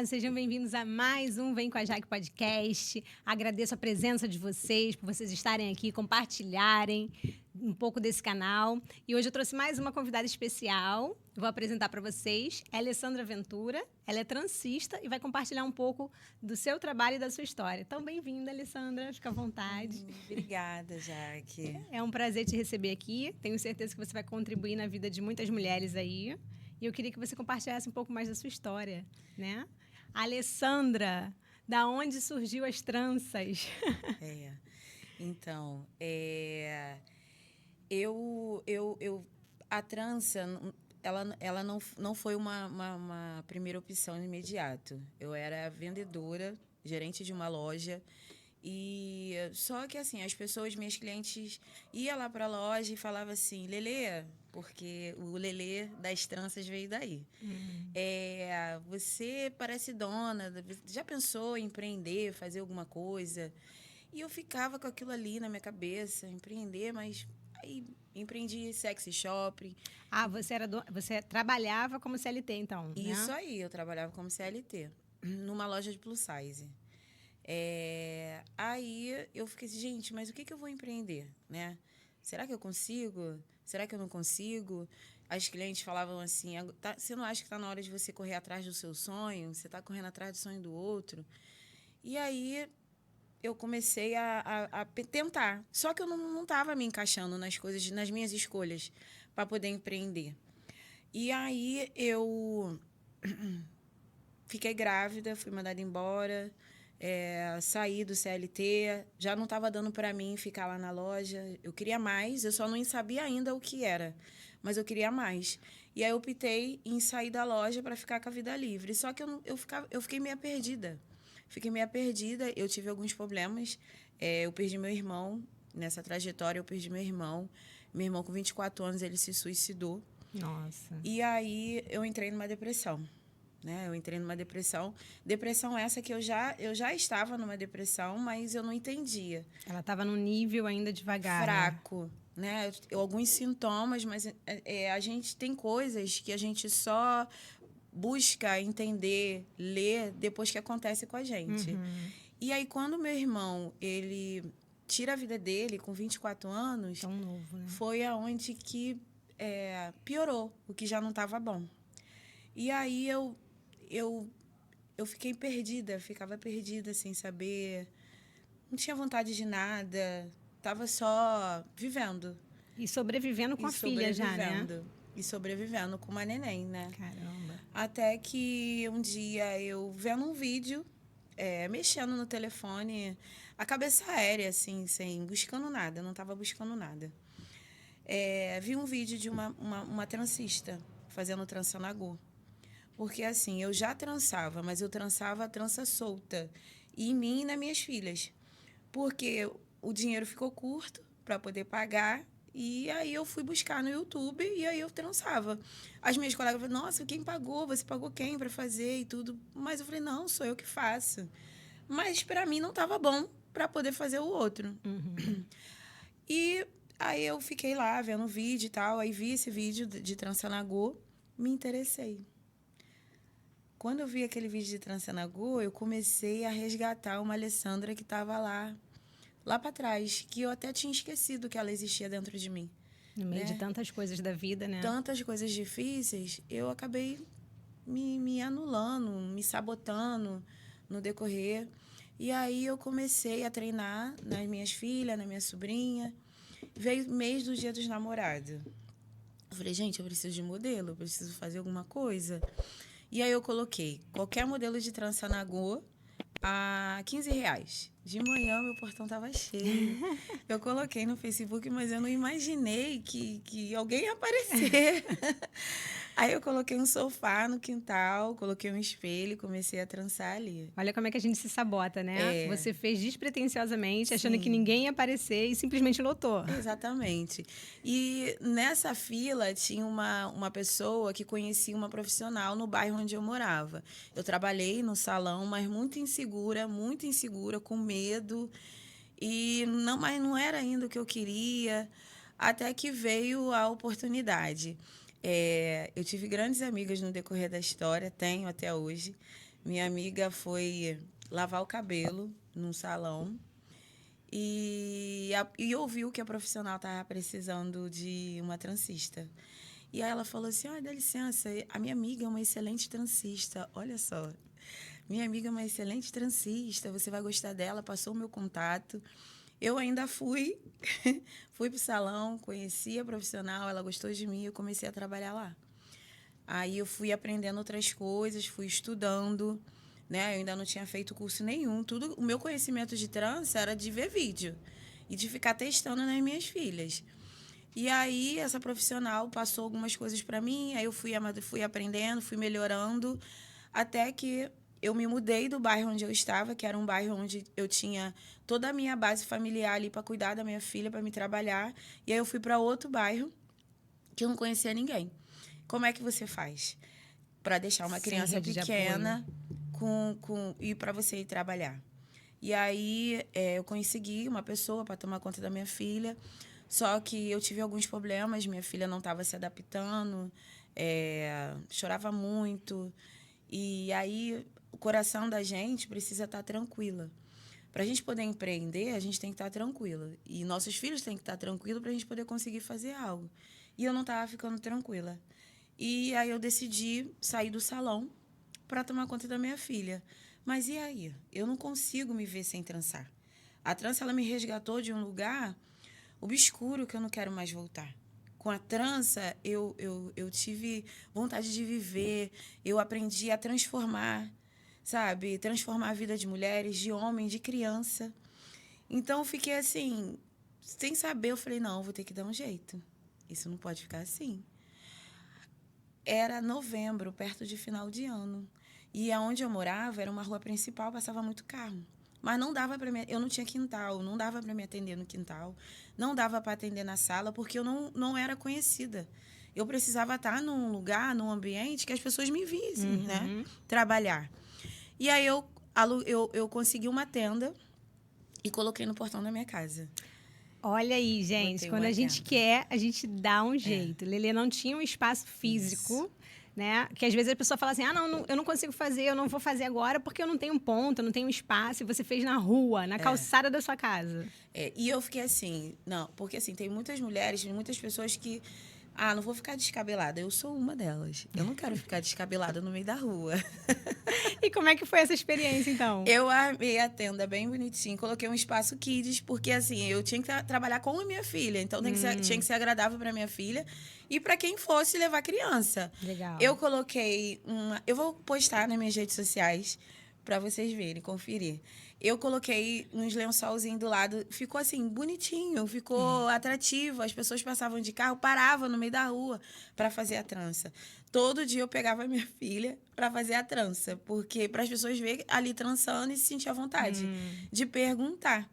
Olá, sejam bem-vindos a mais um Vem com a Jaque Podcast. Agradeço a presença de vocês, por vocês estarem aqui, compartilharem um pouco desse canal. E hoje eu trouxe mais uma convidada especial. Vou apresentar para vocês a Alessandra Ventura. Ela é transista e vai compartilhar um pouco do seu trabalho e da sua história. Então, bem-vinda, Alessandra. Fica à vontade. Obrigada, Jaque. É um prazer te receber aqui. Tenho certeza que você vai contribuir na vida de muitas mulheres aí. E eu queria que você compartilhasse um pouco mais da sua história, né? Alessandra, da onde surgiu as tranças? Então, a trança, ela não foi uma primeira opção imediato. Eu era vendedora, gerente de uma loja. E só que assim, as pessoas, minhas clientes, iam lá para a loja e falavam assim, Lelê, porque o Lelê das tranças veio daí. Você parece dona, já pensou em empreender, fazer alguma coisa? E eu ficava com aquilo ali na minha cabeça, empreender, mas aí empreendi sexy shopping. Ah, você trabalhava como CLT, então, Isso né? aí, eu trabalhava como CLT, numa loja de plus size. Aí eu fiquei assim, gente, mas o que eu vou empreender, né? Será que eu consigo? Será que eu não consigo? As clientes falavam assim, você não acha que está na hora de você correr atrás do seu sonho? Você está correndo atrás do sonho do outro? E aí eu comecei a tentar. Só que eu não estava me encaixando nas coisas, nas minhas escolhas para poder empreender. E aí eu fiquei grávida, fui mandada embora, saí do CLT, já não estava dando para mim ficar lá na loja. Eu queria mais, eu só não sabia ainda o que era, mas eu queria mais. E aí eu optei em sair da loja para ficar com a vida livre. Só que eu fiquei meio perdida. Eu tive alguns problemas. Eu perdi meu irmão, nessa trajetória eu perdi meu irmão. Meu irmão, com 24 anos, ele se suicidou. Nossa. E aí eu entrei numa depressão. Né? Eu entrei numa depressão. Depressão essa que eu já estava numa depressão, mas eu não entendia. Ela estava num nível ainda devagar, Fraco, né? Alguns sintomas, mas a gente tem coisas que a gente só busca entender, ler, depois que acontece com a gente. Uhum. E aí, quando meu irmão, ele tira a vida dele com 24 anos... Tão novo, né? Foi aonde que piorou, o que já não estava bom. E aí eu fiquei perdida, ficava perdida sem saber, não tinha vontade de nada, estava só vivendo. E sobrevivendo com a filha já, né? E sobrevivendo com uma neném, né? Caramba. Até que um dia eu vendo um vídeo, mexendo no telefone, a cabeça aérea, assim, buscando nada, não estava buscando nada. Vi um vídeo de uma transista fazendo trança nagô. Porque, assim, eu já trançava, mas eu trançava a trança solta. E em mim e nas minhas filhas. Porque o dinheiro ficou curto para poder pagar. E aí eu fui buscar no YouTube e aí eu trançava. As minhas colegas falaram, nossa, quem pagou? Você pagou quem para fazer e tudo? Mas eu falei, não, sou eu que faço. Mas para mim não estava bom para poder fazer o outro. Uhum. E aí eu fiquei lá vendo o vídeo e tal. Aí vi esse vídeo de trança nagô, me interessei. Quando eu vi aquele vídeo de trança nagô, eu comecei a resgatar uma Alessandra que estava lá para trás, que eu até tinha esquecido que ela existia dentro de mim. No meio de Né? tantas coisas da vida, né? Tantas coisas difíceis, eu acabei me anulando, me sabotando no decorrer. E aí eu comecei a treinar nas minhas filhas, na minha sobrinha. Veio mês do Dia dos Namorados. Eu falei, gente, eu preciso de modelo, eu preciso fazer alguma coisa. E aí eu coloquei qualquer modelo de trança nagô a R$15. De manhã, meu portão estava cheio. Eu coloquei no Facebook, mas eu não imaginei que alguém ia aparecer. Aí eu coloquei um sofá no quintal, coloquei um espelho e comecei a trançar ali. Olha como é que a gente se sabota, né? Você fez despretensiosamente, achando que Sim. ninguém ia aparecer e simplesmente lotou. Exatamente. E nessa fila tinha uma pessoa que conhecia uma profissional no bairro onde eu morava. Eu trabalhei no salão, mas muito insegura, com medo. Mas não era ainda o que eu queria, até que veio a oportunidade. Eu tive grandes amigas no decorrer da história, tenho até hoje. Minha amiga foi lavar o cabelo num salão e ouviu que a profissional estava precisando de uma transista. E aí ela falou assim, dá licença, a minha amiga é uma excelente transista, olha só. Minha amiga é uma excelente transista, você vai gostar dela, passou o meu contato. Eu ainda fui para o salão, conheci a profissional, ela gostou de mim, eu comecei a trabalhar lá. Aí eu fui aprendendo outras coisas, fui estudando, né? Eu ainda não tinha feito curso nenhum. Tudo, o meu conhecimento de trança era de ver vídeo e de ficar testando nas minhas filhas. E aí essa profissional passou algumas coisas para mim, aí eu fui aprendendo, fui melhorando, até que eu me mudei do bairro onde eu estava, que era um bairro onde eu tinha toda a minha base familiar ali para cuidar da minha filha, para me trabalhar. E aí eu fui para outro bairro que eu não conhecia ninguém. Como é que você faz para deixar uma Sem criança rede de pequena e para você ir trabalhar? E aí eu consegui uma pessoa para tomar conta da minha filha, só que eu tive alguns problemas, minha filha não estava se adaptando, chorava muito, e aí o coração da gente precisa estar tranquila. Para a gente poder empreender, a gente tem que estar tranquila. E nossos filhos têm que estar tranquilos para a gente poder conseguir fazer algo. E eu não estava ficando tranquila. E aí eu decidi sair do salão para tomar conta da minha filha. Mas e aí? Eu não consigo me ver sem trançar. A trança, ela me resgatou de um lugar obscuro que eu não quero mais voltar. Com a trança, eu tive vontade de viver, eu aprendi a transformar, sabe? Transformar a vida de mulheres, de homens, de criança. Então, eu fiquei assim, sem saber, eu falei, não, vou ter que dar um jeito. Isso não pode ficar assim. Era novembro, perto de final de ano. E aonde eu morava era uma rua principal, passava muito carro. Mas não dava para eu não tinha quintal, não dava para me atender no quintal, não dava para atender na sala, porque eu não era conhecida. Eu precisava estar num lugar, num ambiente que as pessoas me vissem, né? Trabalhar. E aí eu consegui uma tenda e coloquei no portão da minha casa. Olha aí, gente, Botei quando uma a gente tenda. quer, a gente dá um jeito. Lelê não tinha um espaço físico, né? Que às vezes a pessoa fala assim: eu não consigo fazer, eu não vou fazer agora porque eu não tenho ponto, eu não tenho espaço. E você fez na rua, na calçada da sua casa. E eu fiquei assim, não, porque assim, tem muitas mulheres, muitas pessoas que, não vou ficar descabelada. Eu sou uma delas. Eu não quero ficar descabelada no meio da rua. E como é que foi essa experiência, então? Eu armei a tenda bem bonitinho, coloquei um espaço kids, porque assim, eu tinha que trabalhar com a minha filha, então tinha que ser agradável para minha filha e para quem fosse levar criança. Legal. Eu coloquei eu vou postar nas minhas redes sociais para vocês verem, conferir. Eu coloquei uns lençolzinhos do lado, ficou assim bonitinho, ficou atrativo. As pessoas passavam de carro, paravam no meio da rua para fazer a trança. Todo dia eu pegava minha filha para fazer a trança, porque para as pessoas verem ali trançando e se sentir à vontade de perguntar.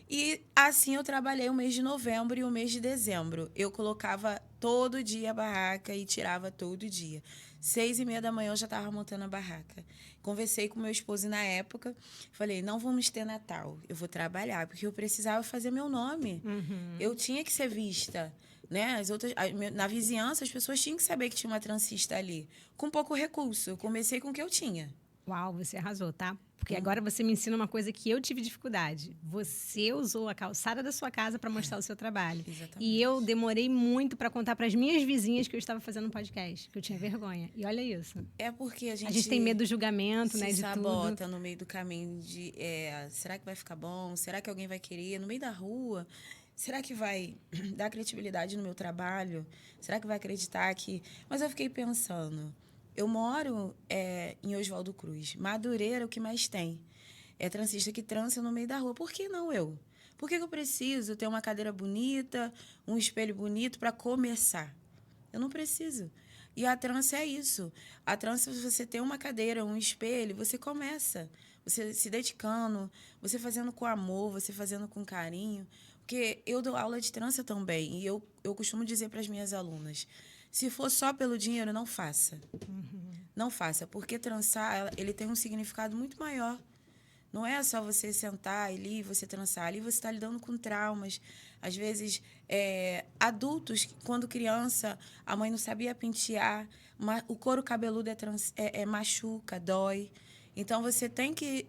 E assim eu trabalhei o mês de novembro e o mês de dezembro. Eu colocava todo dia a barraca e tirava todo dia. 6:30 da manhã eu já estava montando a barraca. Conversei com meu esposo na época. Falei, não vamos ter Natal. Eu vou trabalhar, porque eu precisava fazer meu nome. Eu tinha que ser vista. Né? Na vizinhança, as pessoas tinham que saber que tinha uma transista ali. Com pouco recurso. Eu comecei com o que eu tinha. Uau, você arrasou, tá? Porque agora você me ensina uma coisa que eu tive dificuldade. Você usou a calçada da sua casa para mostrar o seu trabalho. Exatamente. E eu demorei muito para contar para as minhas vizinhas que eu estava fazendo um podcast, que eu tinha vergonha. E olha isso. É porque a gente tem medo do julgamento, se né, de sabota tudo. no meio do caminho de será que vai ficar bom? Será que alguém vai querer? No meio da rua, será que vai dar credibilidade no meu trabalho? Será que vai acreditar que... Mas eu fiquei pensando, eu moro em Oswaldo Cruz. Madureira, o que mais tem? É transista que trança no meio da rua. Por que não eu? Por que eu preciso ter uma cadeira bonita, um espelho bonito para começar? Eu não preciso. E a trança é isso. A trança, se você tem uma cadeira, um espelho, você começa. Você se dedicando, você fazendo com amor, você fazendo com carinho. Porque eu dou aula de trança também. E eu costumo dizer para as minhas alunas, se for só pelo dinheiro, não faça. Não faça, porque trançar, ele tem um significado muito maior. Não é só você sentar ali e você trançar. Ali você está lidando com traumas. Às vezes, adultos, quando criança, a mãe não sabia pentear, o couro cabeludo machuca, dói. Então, você tem que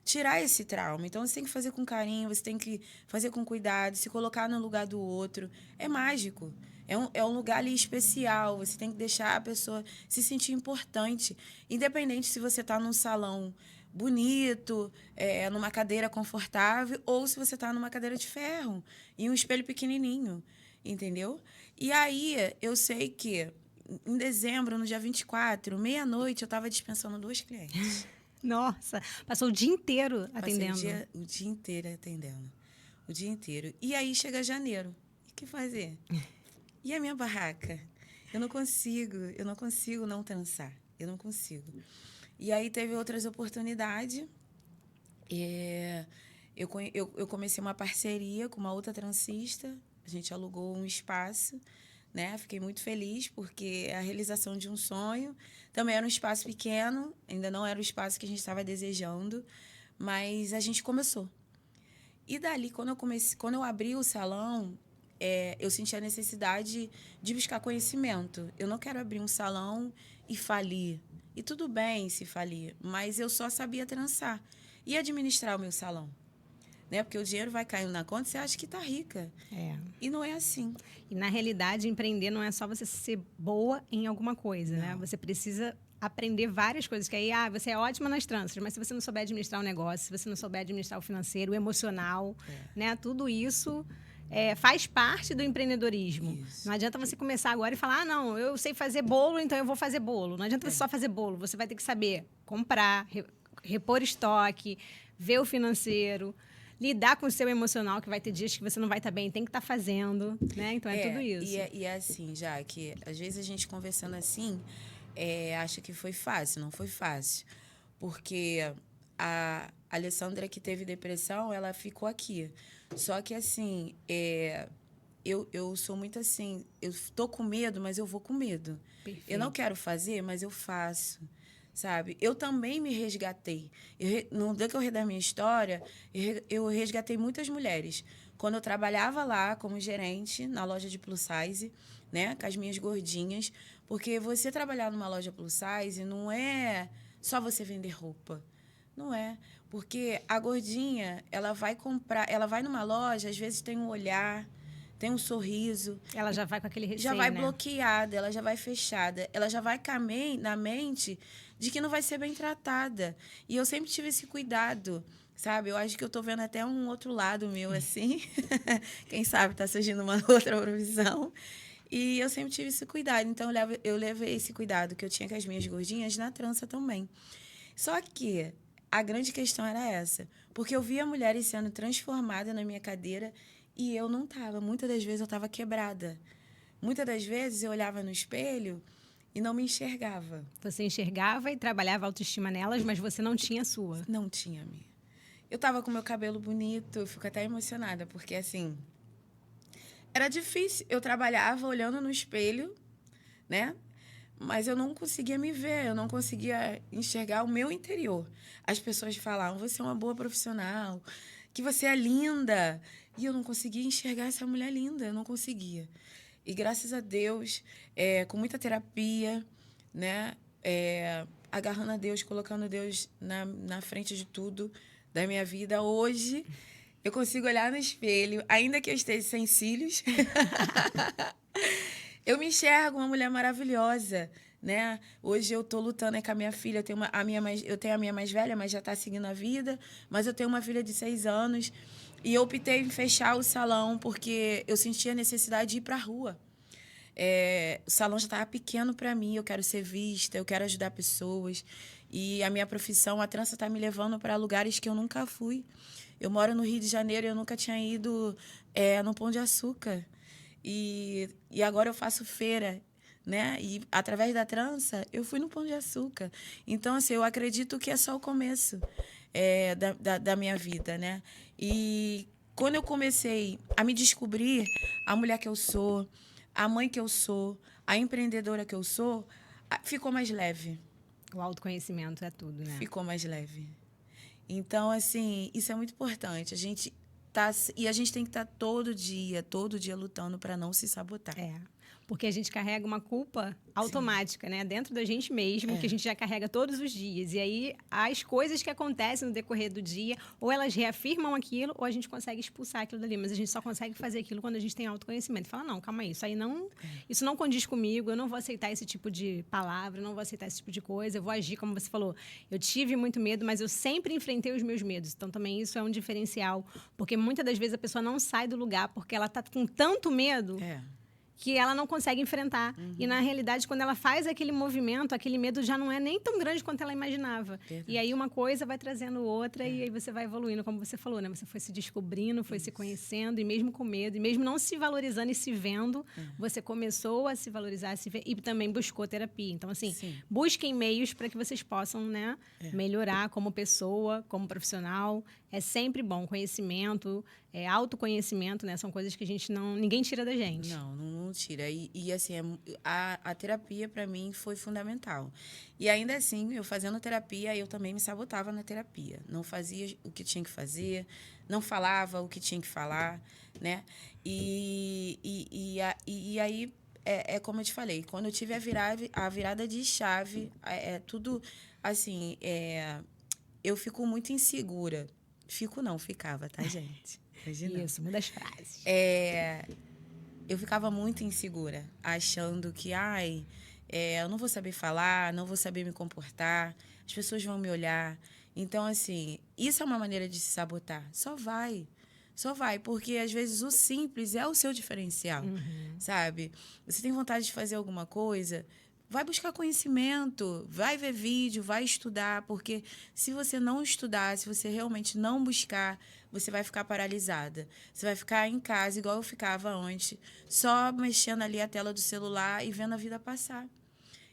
tirar esse trauma. Então, você tem que fazer com carinho, você tem que fazer com cuidado, se colocar no lugar do outro. É mágico. É um lugar ali especial. Você tem que deixar a pessoa se sentir importante. Independente se você está num salão bonito, numa cadeira confortável, ou se você está numa cadeira de ferro, em um espelho pequenininho. Entendeu? E aí, eu sei que em dezembro, no dia 24, meia-noite, eu estava dispensando 2 clientes. Nossa, passou o dia inteiro Passei atendendo. o dia inteiro atendendo. O dia inteiro. E aí chega janeiro. E o que fazer? E a minha barraca? Eu não consigo não trançar. Eu não consigo. E aí teve outras oportunidades. Eu comecei uma parceria com uma outra transista. A gente alugou um espaço, né? Fiquei muito feliz porque é a realização de um sonho. Também era um espaço pequeno, ainda não era o espaço que a gente estava desejando, mas a gente começou. E dali, quando eu abri o salão, eu senti a necessidade de buscar conhecimento. Eu não quero abrir um salão e falir. E tudo bem se falir, mas eu só sabia trançar e administrar o meu salão. Né? Porque o dinheiro vai caindo na conta e você acha que está rica. É. E não é assim. E, na realidade, empreender não é só você ser boa em alguma coisa, né? Não. Você precisa aprender várias coisas. Que aí, você é ótima nas tranças, mas se você não souber administrar o negócio, se você não souber administrar o financeiro, o emocional, né? Tudo isso faz parte do empreendedorismo. Isso. Não adianta você começar agora e falar, não, eu sei fazer bolo, então eu vou fazer bolo. Não adianta você só fazer bolo. Você vai ter que saber comprar, repor estoque, ver o financeiro, lidar com o seu emocional, que vai ter dias que você não vai estar bem, tem que estar fazendo, né? Então, é tudo isso. E é assim, já que às vezes a gente conversando assim, acha que foi fácil. Não foi fácil. Porque a Alessandra, que teve depressão, ela ficou aqui. Só que, assim, eu sou muito assim, eu tô com medo, mas eu vou com medo. Perfeito. Eu não quero fazer, mas eu faço. Sabe? Eu também me resgatei. No decorrer da minha história, eu resgatei muitas mulheres. Quando eu trabalhava lá como gerente na loja de plus size, né, com as minhas gordinhas, porque você trabalhar numa loja plus size não é só você vender roupa. Não é. Porque a gordinha, ela vai comprar, ela vai numa loja, às vezes tem um olhar, tem um sorriso. Ela já vai com aquele receio, Já vai né? bloqueada, ela já vai fechada, ela já vai com na mente de que não vai ser bem tratada. E eu sempre tive esse cuidado, sabe? Eu acho que eu tô vendo até um outro lado meu, assim. Quem sabe tá surgindo uma outra profissão. E eu sempre tive esse cuidado. Então, eu levei esse cuidado que eu tinha com as minhas gordinhas na trança também. Só que a grande questão era essa. Porque eu via mulheres sendo transformadas na minha cadeira e eu não estava. Muitas das vezes eu estava quebrada. Muitas das vezes eu olhava no espelho e não me enxergava. Você enxergava e trabalhava a autoestima nelas, mas você não tinha a sua. Não tinha, minha. Eu estava com meu cabelo bonito, eu fico até emocionada, porque assim, era difícil. Eu trabalhava olhando no espelho, né? Mas eu não conseguia me ver, eu não conseguia enxergar o meu interior. As pessoas falavam, você é uma boa profissional, que você é linda. E eu não conseguia enxergar essa mulher linda, eu não conseguia. E graças a Deus, com muita terapia, né? Agarrando a Deus, colocando Deus na frente de tudo da minha vida, hoje eu consigo olhar no espelho, ainda que eu esteja sem cílios. Eu me enxergo uma mulher maravilhosa, né? Hoje eu tô lutando com a minha filha, eu tenho a minha mais velha, mas já está seguindo a vida, mas eu tenho uma filha de 6 anos e eu optei em fechar o salão porque eu sentia a necessidade de ir para a rua. O salão já estava pequeno para mim, eu quero ser vista, eu quero ajudar pessoas e a minha profissão, a trança, está me levando para lugares que eu nunca fui. Eu moro no Rio de Janeiro e eu nunca tinha ido no Pão de Açúcar. E agora eu faço feira, né? E através da trança, eu fui no Pão de Açúcar. Então, assim, eu acredito que é só o começo da minha vida, né? E quando eu comecei a me descobrir a mulher que eu sou, a mãe que eu sou, a empreendedora que eu sou, ficou mais leve. O autoconhecimento é tudo, né? Ficou mais leve. Então, assim, isso é muito importante. A gente tem que estar todo dia lutando para não se sabotar. Porque a gente carrega uma culpa automática, né? Dentro da gente mesmo, que a gente já carrega todos os dias. E aí, as coisas que acontecem no decorrer do dia, ou elas reafirmam aquilo, ou a gente consegue expulsar aquilo dali. Mas a gente só consegue fazer aquilo quando a gente tem autoconhecimento. Fala, não, calma aí, isso não condiz comigo, eu não vou aceitar esse tipo de palavra, eu não vou aceitar esse tipo de coisa, eu vou agir como você falou. Eu tive muito medo, mas eu sempre enfrentei os meus medos. Então, também isso é um diferencial. Porque muitas das vezes a pessoa não sai do lugar porque ela está com tanto medo que ela não consegue enfrentar. E, na realidade, quando ela faz aquele movimento, aquele medo já não é nem tão grande quanto ela imaginava. Verdade. E aí, uma coisa vai trazendo outra e aí você vai evoluindo, como você falou, né? Você foi se descobrindo, foi se conhecendo, e mesmo com medo, e mesmo não se valorizando e se vendo, você começou a se valorizar, a se ver, e também buscou terapia. Então, assim, busquem meios para que vocês possam, né, melhorar como pessoa, como profissional. É sempre bom. Conhecimento, autoconhecimento, né? São coisas que ninguém tira da gente. Não tira. E assim, a terapia, para mim, foi fundamental. E ainda assim, eu fazendo terapia, eu também me sabotava na terapia. Não fazia o que tinha que fazer, não falava o que tinha que falar, né? E aí, como eu te falei, quando eu tive a virada de chave, tudo, assim, eu fico muito insegura. Ficava, tá, gente? Imagina. Isso, muda as frases. Eu ficava muito insegura, achando que, eu não vou saber falar, não vou saber me comportar, as pessoas vão me olhar. Então, assim, isso é uma maneira de se sabotar. Só vai, porque às vezes o simples é o seu diferencial, sabe? Você tem vontade de fazer alguma coisa, vai buscar conhecimento, vai ver vídeo, vai estudar, porque se você não estudar, se você realmente não buscar, você vai ficar paralisada. Você vai ficar em casa, igual eu ficava antes, só mexendo ali a tela do celular e vendo a vida passar.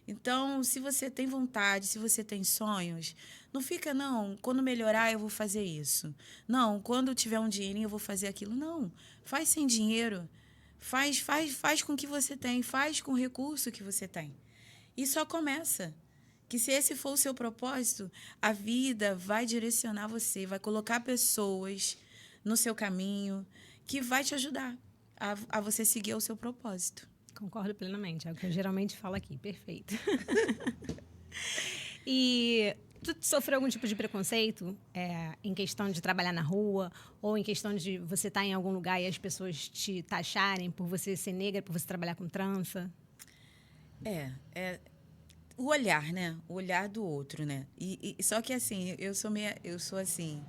Então, se você tem vontade, se você tem sonhos, não fica, não, quando melhorar eu vou fazer isso. Não, quando tiver um dinheirinho eu vou fazer aquilo. Não, faz sem dinheiro. Faz com o que você tem, faz com o recurso que você tem. E só começa. Que se esse for o seu propósito, a vida vai direcionar você, vai colocar pessoas no seu caminho que vai te ajudar a você seguir o seu propósito. Concordo plenamente, é o que eu geralmente falo aqui, perfeito. E tu sofreu algum tipo de preconceito em questão de trabalhar na rua ou em questão de você estar em algum lugar e as pessoas te taxarem por você ser negra, por você trabalhar com trança? O olhar, né? O olhar do outro, né? Só que assim, eu sou assim,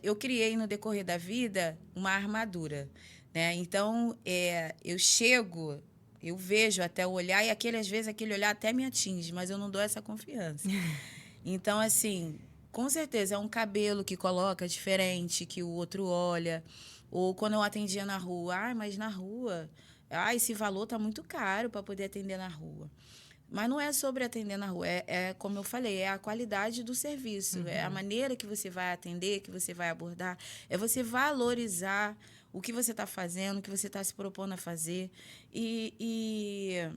eu criei no decorrer da vida uma armadura, né? Então, eu vejo até o olhar e às vezes aquele olhar até me atinge, mas eu não dou essa confiança. Então, assim, com certeza é um cabelo que coloca diferente, que o outro olha. Ou quando eu atendia na rua, mas na rua, esse valor tá muito caro para poder atender na rua. Mas não é sobre atender na rua, como eu falei, é a qualidade do serviço, é a maneira que você vai atender, que você vai abordar, é você valorizar o que você está fazendo, o que você está se propondo a fazer. E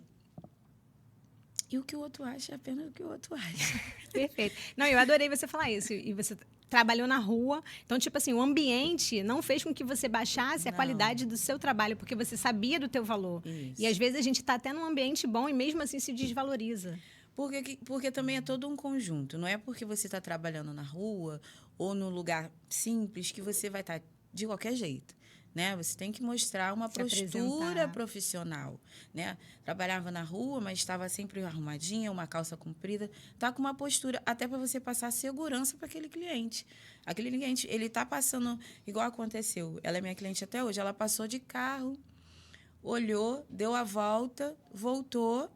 o que o outro acha é apenas o que o outro acha. Perfeito. Não, eu adorei você falar isso. E você trabalhou na rua. Então, tipo assim, o ambiente não fez com que você baixasse a qualidade do seu trabalho, porque você sabia do teu valor. Isso. E às vezes a gente está até num ambiente bom e mesmo assim se desvaloriza. Porque também é todo um conjunto. Não é porque você está trabalhando na rua ou num lugar simples que você vai estar de qualquer jeito. Né? Você tem que mostrar uma postura profissional, né? Trabalhava na rua, mas estava sempre arrumadinha, uma calça comprida, tá com uma postura até para você passar segurança para aquele cliente. Aquele cliente, ele está passando igual aconteceu. Ela é minha cliente até hoje, ela passou de carro, olhou, deu a volta, voltou.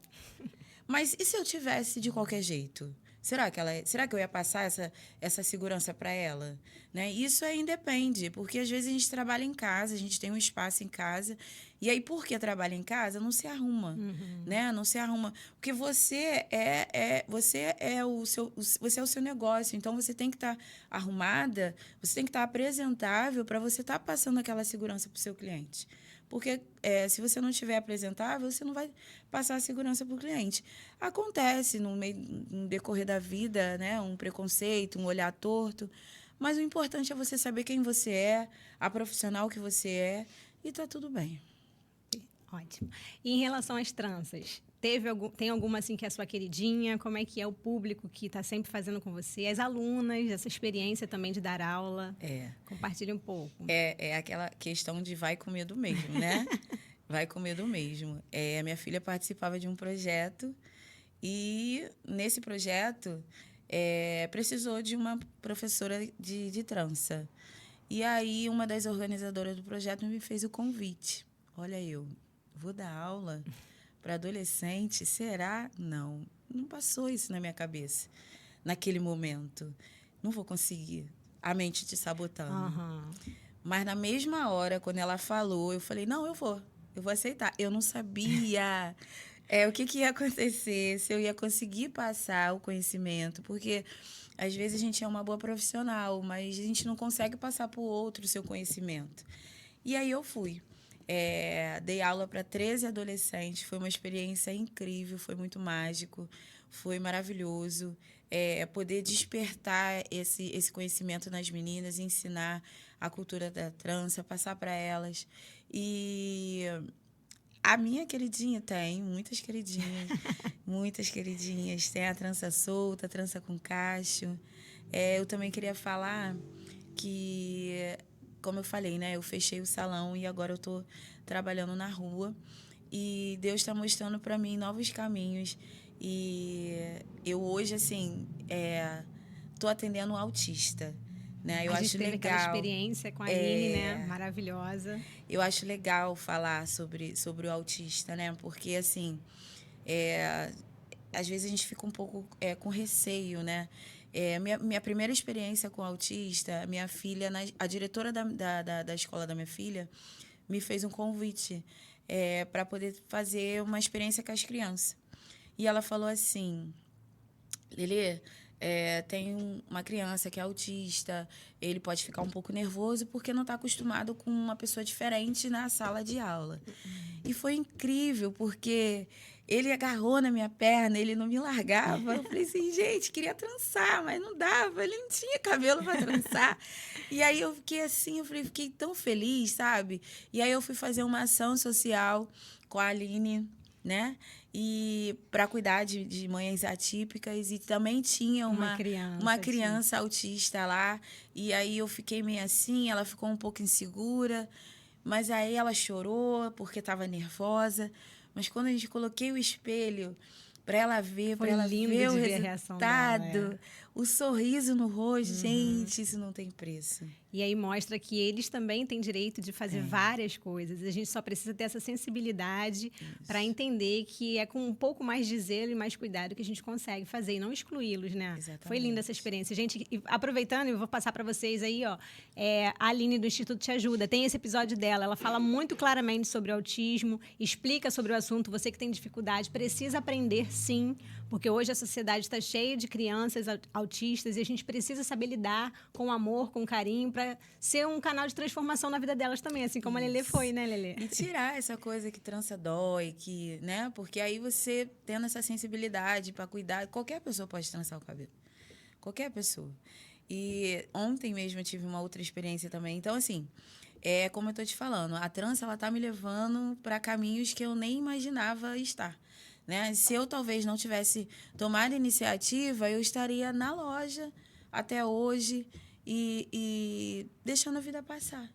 Mas e se eu tivesse de qualquer jeito? Será que eu ia passar essa segurança para ela? Né? Isso aí independe, porque às vezes a gente trabalha em casa, a gente tem um espaço em casa, e aí porque trabalha em casa, não se arruma, né? Não se arruma, porque você é o seu negócio, então você tem que estar arrumada, você tem que estar apresentável para você estar passando aquela segurança para o seu cliente. Porque se você não estiver apresentável, você não vai passar a segurança para o cliente. Acontece no decorrer da vida, né? Um preconceito, um olhar torto. Mas o importante é você saber quem você é, a profissional que você é, e tá tudo bem. Ótimo. E em relação às tranças, tem alguma assim que é a sua queridinha? Como é que é o público que está sempre fazendo com você? As alunas, essa experiência também de dar aula? Compartilhe um pouco. É aquela questão de vai com medo mesmo, né? Vai com medo mesmo. A minha filha participava de um projeto e nesse projeto precisou de uma professora de trança. E aí uma das organizadoras do projeto me fez o convite. Olha, eu vou dar aula para adolescente, será? Não passou isso na minha cabeça naquele momento. Não vou conseguir. A mente te sabotando. Uhum. Mas na mesma hora, quando ela falou, eu falei, não, eu vou aceitar. Eu não sabia o que ia acontecer, se eu ia conseguir passar o conhecimento, porque às vezes a gente é uma boa profissional, mas a gente não consegue passar para o outro o seu conhecimento. E aí eu fui. Dei aula para 13 adolescentes, foi uma experiência incrível, foi muito mágico, foi maravilhoso. Poder despertar esse conhecimento nas meninas, ensinar a cultura da trança, passar para elas. E a minha queridinha tem muitas queridinhas, muitas queridinhas. Tem a trança solta, a trança com cacho. Eu também queria falar que, como eu falei, né, eu fechei o salão e agora eu estou trabalhando na rua. E Deus está mostrando para mim novos caminhos. E eu hoje, assim, estou atendendo um autista. Né? Eu a gente acho teve legal. Aquela experiência com a Aline, né? Maravilhosa. Eu acho legal falar sobre o autista, né? Porque, assim, às vezes a gente fica um pouco com receio, né? Minha primeira experiência com autista, minha filha, a diretora da escola da minha filha, me fez um convite para poder fazer uma experiência com as crianças. E ela falou assim, Lelê, tem uma criança que é autista, ele pode ficar um pouco nervoso porque não está acostumado com uma pessoa diferente na sala de aula. E foi incrível, porque ele agarrou na minha perna, ele não me largava. Eu falei assim, gente, queria trançar, mas não dava, ele não tinha cabelo para trançar. E aí eu fiquei assim, fiquei tão feliz, sabe? E aí eu fui fazer uma ação social com a Aline, né? E para cuidar de mães atípicas, e também tinha uma criança autista lá, e aí eu fiquei meio assim, ela ficou um pouco insegura, mas aí ela chorou porque estava nervosa, mas quando a gente coloquei o espelho para ela ver, para ela ver o resultado, o sorriso no rosto, gente, isso não tem preço. E aí mostra que eles também têm direito de fazer várias coisas. A gente só precisa ter essa sensibilidade para entender que é com um pouco mais de zelo e mais cuidado que a gente consegue fazer e não excluí-los, né? Exatamente. Foi linda essa experiência. Gente, aproveitando, eu vou passar para vocês aí, ó, a Aline do Instituto Te Ajuda. Tem esse episódio dela. Ela fala muito claramente sobre autismo, explica sobre o assunto. Você que tem dificuldade precisa aprender, sim, porque hoje a sociedade está cheia de crianças autistas e a gente precisa saber lidar com amor, com carinho, para ser um canal de transformação na vida delas também, assim como a Lelê foi, né, Lelê? E tirar essa coisa que trança dói, né? Porque aí você tendo essa sensibilidade para cuidar, qualquer pessoa pode trançar o cabelo. Qualquer pessoa. E ontem mesmo eu tive uma outra experiência também. Então, assim, como eu tô te falando, a trança, ela tá me levando para caminhos que eu nem imaginava estar. Né? Se eu talvez não tivesse tomado iniciativa, eu estaria na loja até hoje e deixando a vida passar,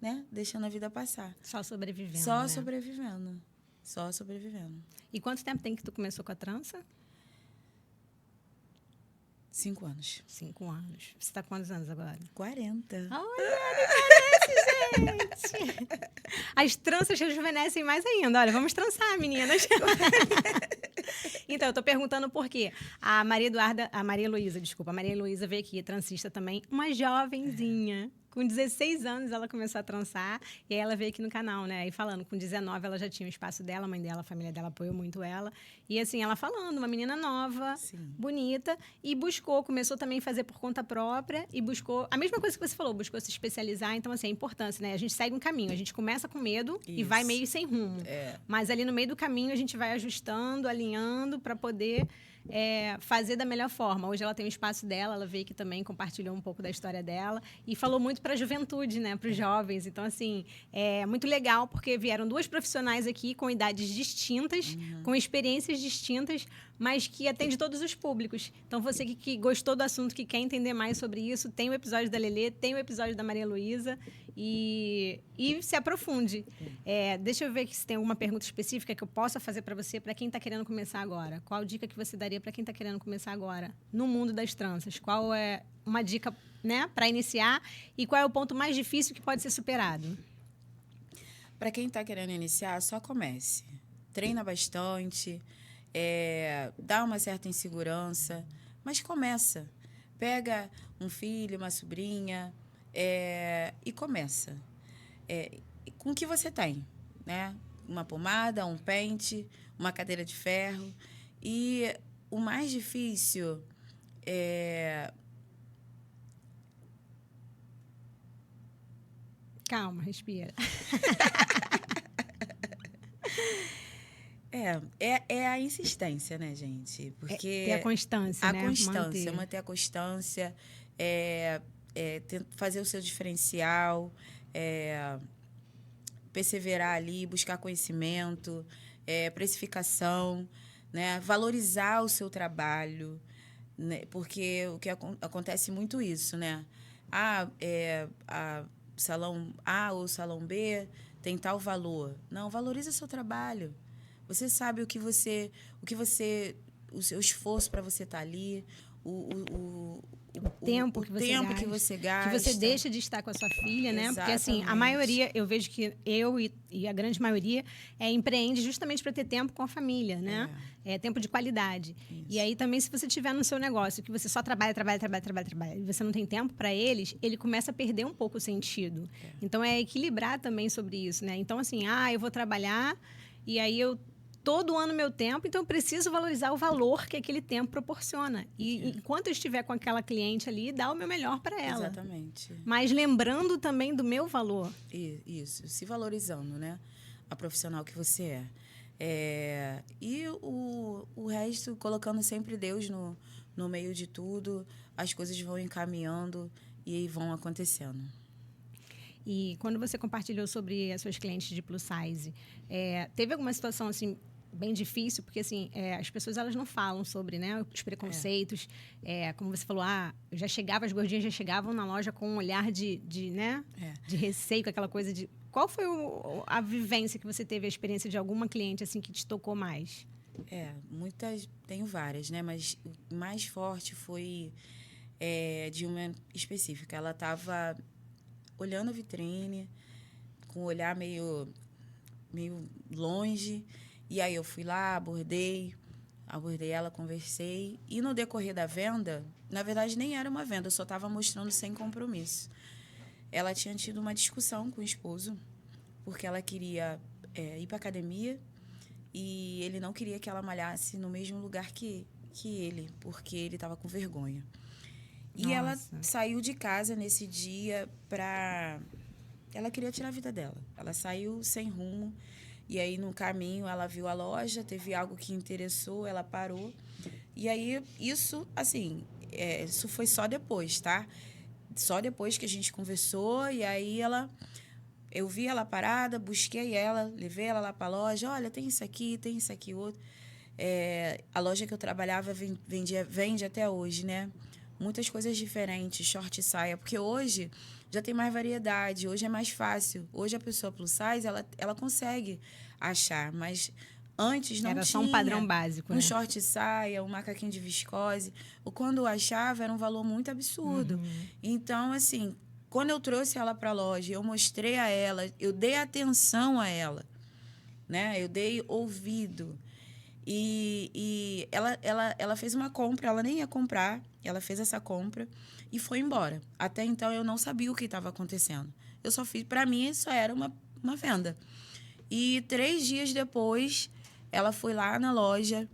né? Deixando a vida passar. Só sobrevivendo, Só né? sobrevivendo. Só sobrevivendo. E quanto tempo tem que tu começou com a trança? 5 anos. 5 anos. Você tá com quantos anos agora? 40. Olha, parece, gente! As tranças rejuvenescem mais ainda. Olha, vamos trançar, meninas. Então, eu tô perguntando por quê. A Maria Heloísa veio aqui, transista também, uma jovenzinha. Com 16 anos, ela começou a trançar. E aí, ela veio aqui no canal, né? E falando, com 19, ela já tinha o espaço dela. A mãe dela, a família dela apoiou muito ela. E assim, ela falando, uma menina nova, bonita. E começou também a fazer por conta própria. E buscou, a mesma coisa que você falou, buscou se especializar. Então, assim, a importância, né? A gente segue um caminho. A gente começa com medo e vai meio sem rumo. Mas ali no meio do caminho, a gente vai ajustando, alinhando para poder fazer da melhor forma. Hoje ela tem o espaço dela, ela veio aqui também, compartilhou um pouco da história dela e falou muito para a juventude, né, para os jovens. Então, assim, é muito legal porque vieram duas profissionais aqui com idades distintas, com experiências distintas, mas que atende todos os públicos. Então, você que gostou do assunto, que quer entender mais sobre isso, tem o episódio da Lelê, tem o episódio da Maria Luísa e se aprofunde. Deixa eu ver se tem alguma pergunta específica que eu possa fazer para você, para quem está querendo começar agora. Qual dica que você daria para quem está querendo começar agora no mundo das tranças? Qual é uma dica, né, para iniciar e qual é o ponto mais difícil que pode ser superado? Para quem está querendo iniciar, só comece. Treina bastante, dá uma certa insegurança, mas começa. Pega um filho, uma sobrinha e começa. Com o que você tem, né? Uma pomada, um pente, uma cadeira de ferro. E o mais difícil Calma, respira. É a insistência, né, gente? Porque ter a constância, né? Manter a constância, fazer o seu diferencial, perseverar ali, buscar conhecimento, precificação, né? Valorizar o seu trabalho, né? Porque o que acontece muito isso, né? Salão A ou salão B tem tal valor. Não, valoriza seu trabalho. Você sabe o seu esforço para você estar ali, o tempo que você gasta. Que você deixa de estar com a sua filha, né? Exatamente. Porque, assim, a maioria, eu vejo que eu e a grande maioria empreende justamente para ter tempo com a família, né? Tempo de qualidade. Isso. E aí, também, se você tiver no seu negócio, que você só trabalha, e você não tem tempo para eles, ele começa a perder um pouco o sentido. Então, equilibrar também sobre isso, né? Então, assim, eu vou trabalhar e aí eu todo ano meu tempo, então eu preciso valorizar o valor que aquele tempo proporciona. E enquanto eu estiver com aquela cliente ali, dar o meu melhor para ela. Exatamente. Mas lembrando também do meu valor. Isso, se valorizando, né? A profissional que você é. E o resto, colocando sempre Deus no meio de tudo, as coisas vão encaminhando e vão acontecendo. E quando você compartilhou sobre as suas clientes de plus size, teve alguma situação assim bem difícil, porque assim as pessoas elas não falam sobre, né, os preconceitos, como você falou, as gordinhas já chegavam na loja com um olhar de receio, com aquela coisa de qual foi a vivência que você teve, a experiência de alguma cliente assim que te tocou mais? Muitas, tenho várias, né, mas o mais forte foi de uma específica. Ela estava olhando a vitrine, com o olhar meio longe. E aí eu fui lá, abordei ela, conversei. E no decorrer da venda, na verdade nem era uma venda, eu só estava mostrando sem compromisso. Ela tinha tido uma discussão com o esposo, porque ela queria ir para academia e ele não queria que ela malhasse no mesmo lugar que ele, porque ele estava com vergonha. E ela saiu de casa nesse dia ela queria tirar a vida dela. Ela saiu sem rumo. E aí, no caminho, ela viu a loja, teve algo que interessou, ela parou. E aí, isso, assim, isso foi só depois, tá? Só depois que a gente conversou. E aí, eu vi ela parada, busquei ela, levei ela lá para a loja. Olha, tem isso aqui outro. A loja que eu trabalhava vende até hoje, né? Muitas coisas diferentes, short e saia. Porque hoje já tem mais variedade, hoje é mais fácil. Hoje a pessoa plus size, ela consegue achar, mas antes não tinha. Era só um padrão básico, né? Um short e saia, um macaquinho de viscose. Ou quando eu achava, era um valor muito absurdo. Então, assim, quando eu trouxe ela para a loja, eu mostrei a ela, eu dei atenção a ela, né? Eu dei ouvido. E ela fez uma compra, ela nem ia comprar, ela fez essa compra e foi embora. Até então, eu não sabia o que estava acontecendo. Eu só fiz, para mim, isso era uma venda. E 3 dias depois, ela foi lá na loja,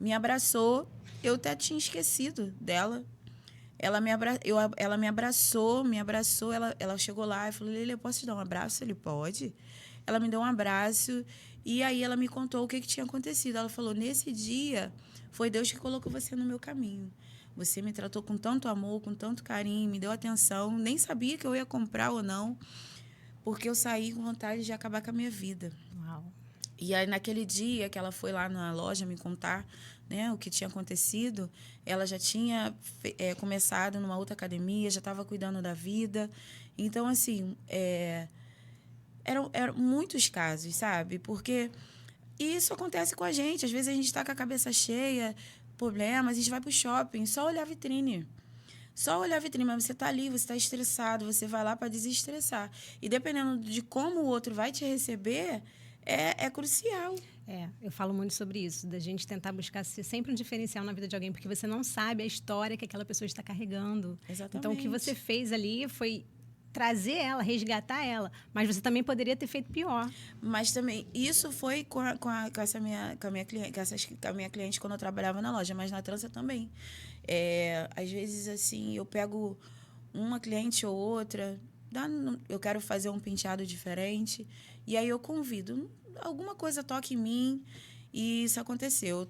me abraçou, eu até tinha esquecido dela. Ela me abraçou, ela chegou lá e falou, Lili, eu posso te dar um abraço? Ele, pode. Ela me deu um abraço E aí ela me contou o que tinha acontecido. Ela falou, nesse dia, foi Deus que colocou você no meu caminho. Você me tratou com tanto amor, com tanto carinho, me deu atenção. Nem sabia que eu ia comprar ou não, porque eu saí com vontade de acabar com a minha vida. Uau. E aí, naquele dia que ela foi lá na loja me contar, né, o que tinha acontecido, ela já tinha começado numa outra academia, já estava cuidando da vida. Então, assim, eram muitos casos, sabe? Porque isso acontece com a gente. Às vezes a gente está com a cabeça cheia, problemas, a gente vai para o shopping, só olhar a vitrine. Só olhar a vitrine, mas você está ali, você está estressado, você vai lá para desestressar. E dependendo de como o outro vai te receber, é crucial. Eu falo muito sobre isso, da gente tentar buscar ser sempre um diferencial na vida de alguém, porque você não sabe a história que aquela pessoa está carregando. Exatamente. Então, o que você fez ali foi trazer ela, resgatar ela, mas você também poderia ter feito pior. Mas também, isso foi com essa minha cliente quando eu trabalhava na loja, mas na trança também. Às vezes, assim, eu pego uma cliente ou outra, eu quero fazer um penteado diferente, e aí eu convido, alguma coisa toca em mim, e isso aconteceu.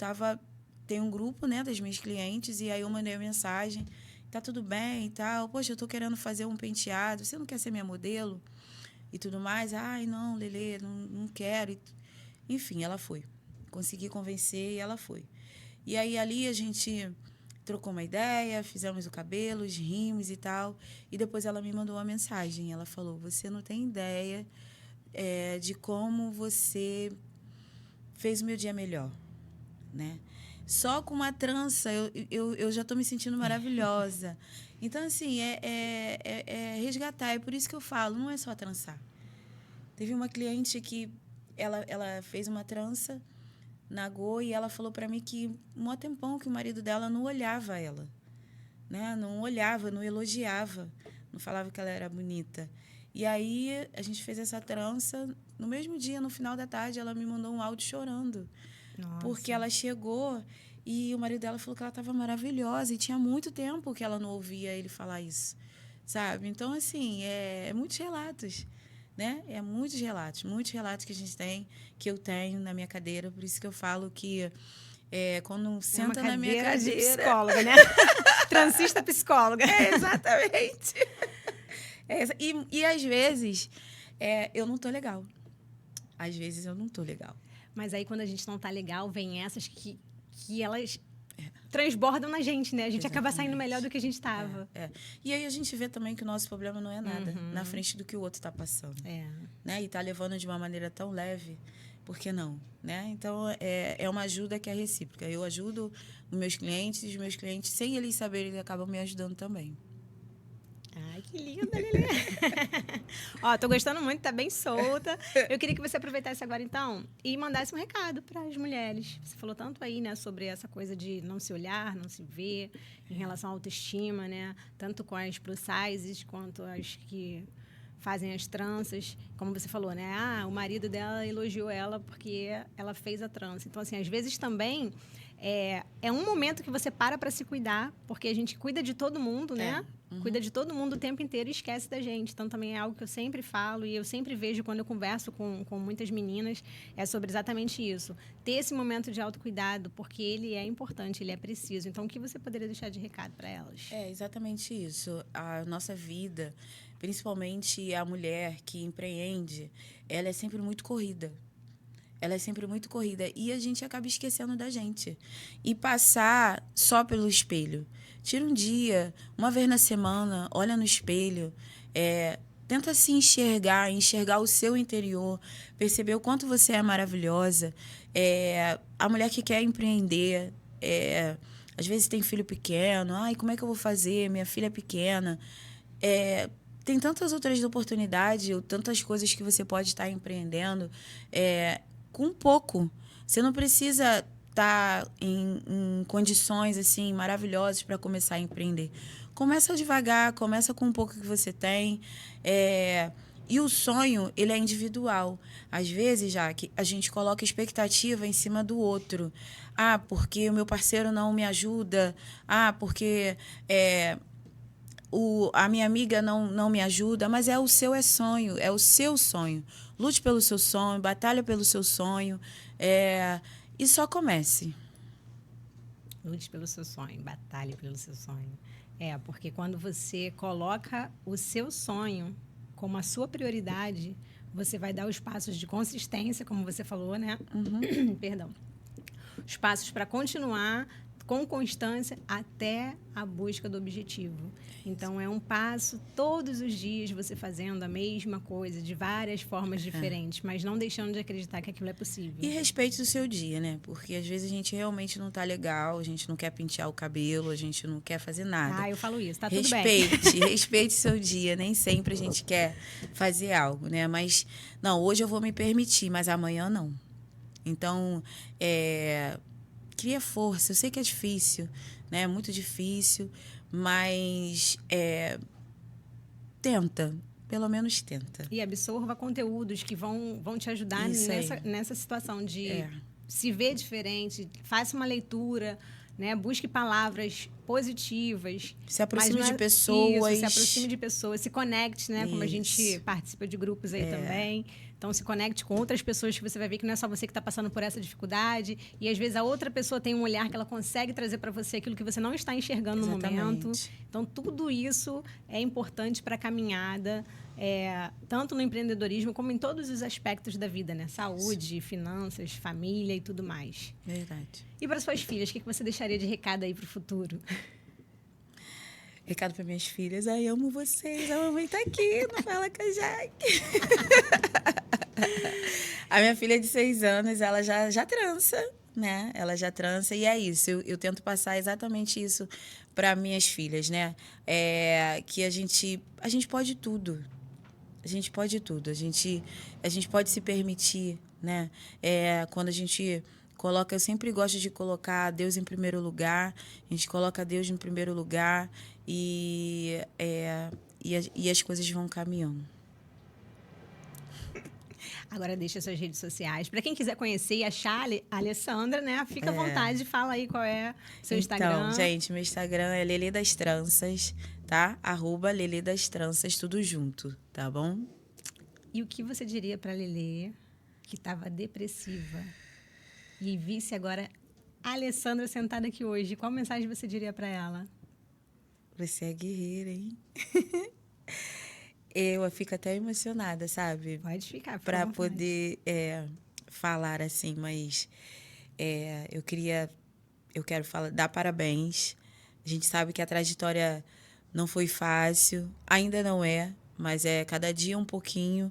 Tem um grupo, né, das minhas clientes, e aí eu mandei uma mensagem, tá tudo bem e tal, poxa, eu tô querendo fazer um penteado, você não quer ser minha modelo? E tudo mais. Ai, não, Lelê, não quero. Enfim, ela foi. Consegui convencer e ela foi. E aí, ali, a gente trocou uma ideia, fizemos o cabelo, rimos e tal. E depois ela me mandou uma mensagem. Ela falou, você não tem ideia de como você fez o meu dia melhor, né? Só com uma trança, eu já estou me sentindo maravilhosa. Então, assim, é resgatar. É por isso que eu falo, não é só trançar. Teve uma cliente que ela fez uma trança na Go e ela falou para mim que um tempão que o marido dela não olhava ela, né? Não olhava, não elogiava, não falava que ela era bonita. E aí a gente fez essa trança. No mesmo dia, no final da tarde, ela me mandou um áudio chorando. Nossa. Porque ela chegou e o marido dela falou que ela estava maravilhosa e tinha muito tempo que ela não ouvia ele falar isso, sabe? Então, assim, muitos relatos, né? Muitos relatos que a gente tem, que eu tenho na minha cadeira. Por isso que eu falo que quando senta na minha cadeira... de psicóloga, né? Transista psicóloga. Exatamente. E às vezes eu não tô legal. Às vezes eu não tô legal. Mas aí, quando a gente não tá legal, vem essas que elas transbordam na gente, né? A gente acaba saindo melhor do que a gente estava. E aí a gente vê também que o nosso problema não é nada na frente do que o outro está passando. Né? E está levando de uma maneira tão leve, por que não? Né? Então, é uma ajuda que é recíproca. Eu ajudo os meus clientes, sem eles saberem, eles acabam me ajudando também. Ai, que linda, Lelê. Ó, tô gostando muito, tá bem solta. Eu queria que você aproveitasse agora, então, e mandasse um recado para as mulheres. Você falou tanto aí, né, sobre essa coisa de não se olhar, não se ver, em relação à autoestima, né? Tanto com as plus sizes, quanto as que fazem as tranças. Como você falou, né? Ah, o marido dela elogiou ela porque ela fez a trança. Então, assim, às vezes também... É um momento que você para se cuidar, porque a gente cuida de todo mundo, né? Cuida de todo mundo o tempo inteiro e esquece da gente. Então, também é algo que eu sempre falo e eu sempre vejo quando eu converso com muitas meninas, é sobre exatamente isso. Ter esse momento de autocuidado, porque ele é importante, ele é preciso. Então, o que você poderia deixar de recado para elas? É exatamente isso. A nossa vida, principalmente a mulher que empreende, ela é sempre muito corrida. Ela é sempre muito corrida. E a gente acaba esquecendo da gente. E passar só pelo espelho. Tira um dia, uma vez na semana, olha no espelho. Tenta se enxergar o seu interior. Perceber o quanto você é maravilhosa. A mulher que quer empreender, às vezes tem filho pequeno. Ai, como é que eu vou fazer? Minha filha é pequena. Tem tantas outras oportunidades, tantas coisas que você pode estar empreendendo. Com pouco. Você não precisa estar em condições assim maravilhosas para começar a empreender. Começa devagar, começa com um pouco que você tem. E o sonho, ele é individual. Às vezes, já que a gente coloca expectativa em cima do outro. Ah, porque o meu parceiro não me ajuda. Ah, porque a minha amiga não me ajuda. Mas é o seu sonho, é o seu sonho. lute pelo seu sonho, batalha pelo seu sonho, e só comece. Lute pelo seu sonho, batalhe pelo seu sonho. Porque quando você coloca o seu sonho como a sua prioridade, você vai dar os passos de consistência, como você falou, né? Perdão. Os passos para continuar com constância até a busca do objetivo. Então, é um passo todos os dias você fazendo a mesma coisa, de várias formas diferentes, mas não deixando de acreditar que aquilo é possível. E respeite o seu dia, né? Porque às vezes a gente realmente não tá legal, a gente não quer pentear o cabelo, a gente não quer fazer nada. Eu falo isso, tá tudo bem. Respeite o seu dia. Nem sempre a gente quer fazer algo, né? Mas, não, hoje eu vou me permitir, mas amanhã não. Então, cria força. Eu sei que é difícil, né? É muito difícil, mas tenta. Pelo menos tenta. E absorva conteúdos que vão te ajudar nessa situação de se ver diferente. Faça uma leitura, né? Busque palavras positivas. Se aproxime de pessoas. Se aproxime de pessoas. Se conecte, né? Como a gente participa de grupos aí também. Então, se conecte com outras pessoas que você vai ver que não é só você que está passando por essa dificuldade. E, às vezes, a outra pessoa tem um olhar que ela consegue trazer para você aquilo que você não está enxergando no momento. Então, tudo isso é importante para a caminhada, tanto no empreendedorismo como em todos os aspectos da vida, né? Saúde, finanças, família e tudo mais. Verdade. E para suas filhas, o que você deixaria de recado aí para o futuro? Recado para minhas filhas: ai, amo vocês, a mamãe tá aqui, não fala com a Jaque. A minha filha de 6 anos, ela já trança, né? Ela já trança, e é isso. Eu tento passar exatamente isso para minhas filhas, né? Que a gente pode tudo. A gente pode tudo. A gente pode se permitir, né? Quando a gente coloca... Eu sempre gosto de colocar Deus em primeiro lugar. A gente coloca Deus em primeiro lugar e as coisas vão caminhando. Agora deixa suas redes sociais. Para quem quiser conhecer e achar a Alessandra, né? Fica à vontade, fala aí qual é o seu Instagram. Então, gente, meu Instagram é Lelê das Tranças, tá? @Lelê das Tranças, tudo junto, tá bom? E o que você diria para Lelê, que estava depressiva, e visse agora a Alessandra sentada aqui hoje? Qual mensagem você diria para ela? Você é guerreira, hein? Eu fico até emocionada, sabe? Pode ficar, para poder falar assim, mas eu quero dar parabéns. A gente sabe que a trajetória não foi fácil, ainda não é, mas cada dia um pouquinho,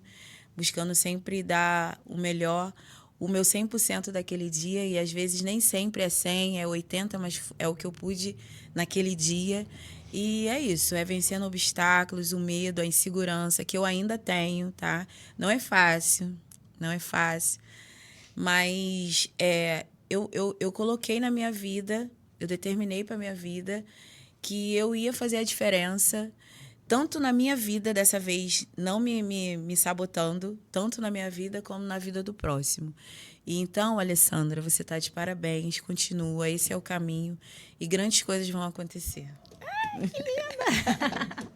buscando sempre dar o melhor, o meu 100% daquele dia, e às vezes nem sempre é 100, é 80, mas é o que eu pude naquele dia. E é isso, vencendo obstáculos, o medo, a insegurança, que eu ainda tenho, tá? Não é fácil, mas eu coloquei na minha vida, eu determinei para minha vida que eu ia fazer a diferença, tanto na minha vida, dessa vez, não me sabotando, tanto na minha vida como na vida do próximo. E então, Alessandra, você está de parabéns, continua, esse é o caminho, e grandes coisas vão acontecer. Que linda!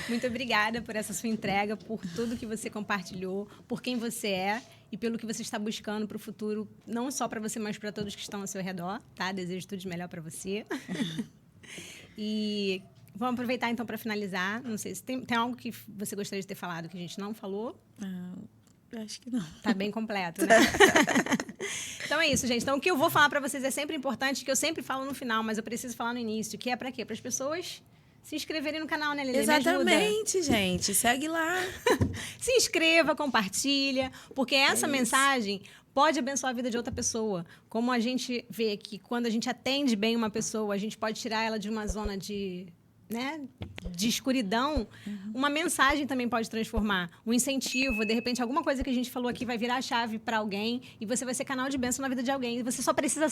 Muito obrigada por essa sua entrega, por tudo que você compartilhou, por quem você é e pelo que você está buscando para o futuro, não só para você, mas para todos que estão ao seu redor, tá? Desejo tudo de melhor para você. E vamos aproveitar, então, para finalizar. Não sei se tem algo que você gostaria de ter falado que a gente não falou? Acho que não. Tá bem completo, né? Então é isso, gente. Então o que eu vou falar para vocês é sempre importante, que eu sempre falo no final, mas eu preciso falar no início, que é para quê? Para as pessoas se inscreverem no canal, né, Lelê? Exatamente, gente. Segue lá. Se inscreva, compartilha, porque essa mensagem pode abençoar a vida de outra pessoa. Como a gente vê que quando a gente atende bem uma pessoa, a gente pode tirar ela de uma zona de escuridão, uma mensagem também pode transformar. Um incentivo, de repente, alguma coisa que a gente falou aqui vai virar a chave para alguém e você vai ser canal de bênção na vida de alguém. E você só precisa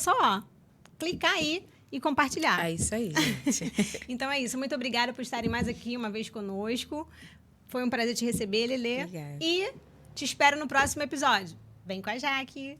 clicar aí e compartilhar. É isso aí, gente. Então é isso. Muito obrigada por estarem mais aqui uma vez conosco. Foi um prazer te receber, Lelê. Obrigada. E te espero no próximo episódio. Vem com a Jaque.